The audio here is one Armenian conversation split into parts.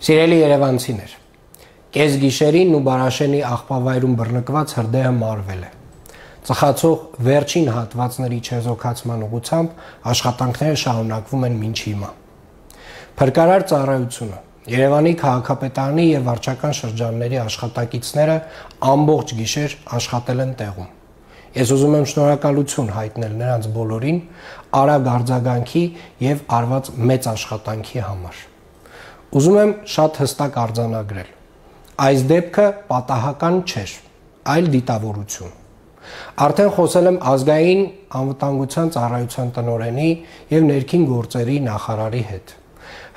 Սիրելի երևանցիներ, կես գիշերին Նուբարաշենի աղբավայրում բռնկված հրդեհը մարվել է։ Ծխացող վերջին հատվածների չեզոքացման ուղղությամբ աշխատանքները շարունակվում են մինչ հիմա։ Փրկարար ծառայությունը, Երևանի քաղաքապետարանի եւ վարչական շրջանների աշխատակիցները ամբողջ գիշեր աշխատել են տեղում։ Ես ուզում եմ շնորհակալություն հայտնել նրանց բոլորին արագ արձագանքի եւ արված մեծ աշխատանքի համար։ Ուզում եմ շատ հստակ արձանագրել. այս դեպքը պատահական չէր, այլ դիտավորություն։ Արդեն խոսել եմ ազգային անվտանգության ծառայության տնօրենի եւ ներքին գործերի նախարարի հետ։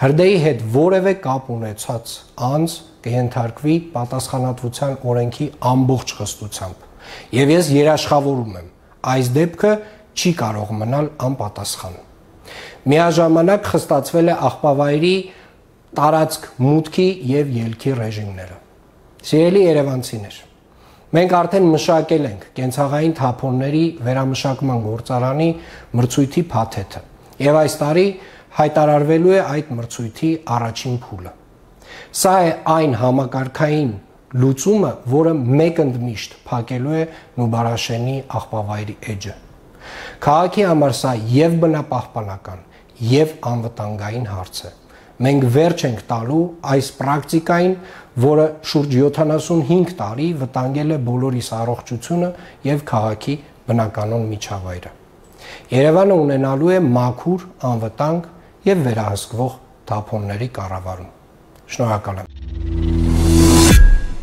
Հրդեհի հետ որևէ կապ ունեցած անձ կհենթարկվի պատասխանատվության օրենքի ամբողջ խստությամբ։ Եվ ես երաշխավորում եմ, այս դեպքը չի կարող մնալ անպատասխան։ Միաժամանակ խստացվել է աղբավայրի տարածք մուտքի եւ ելքի ռեժիմները։ Սիրելի երևանցիներ, մենք արդեն մշակել ենք կենցաղային թափոնների վերամշակման գործարանի մրցույթի փաթեթը եւ այս տարի հայտարարվելու է այդ մրցույթի առաջին փուլը։ Սա է այն համակարգային լուծումը, որը մեկընդմիշտ փակելու է Նուբարաշենի աղբավայրի էջը։ Քաղաքի համար սա եւ բնապահպանական, եւ անվտանգային հարց է։ Մենք վերջ ենք տալու այս պրակտիկային, որը շուրջ 75 տարի վտանգել է բոլորիս առողջությունը եւ քաղաքի բնականոն միջավայրը։ Երևանը ունենալու է մաքուր, անվտանգ եւ վերահսկվող թափոնների կառավարում։ Շնորհակալ եմ։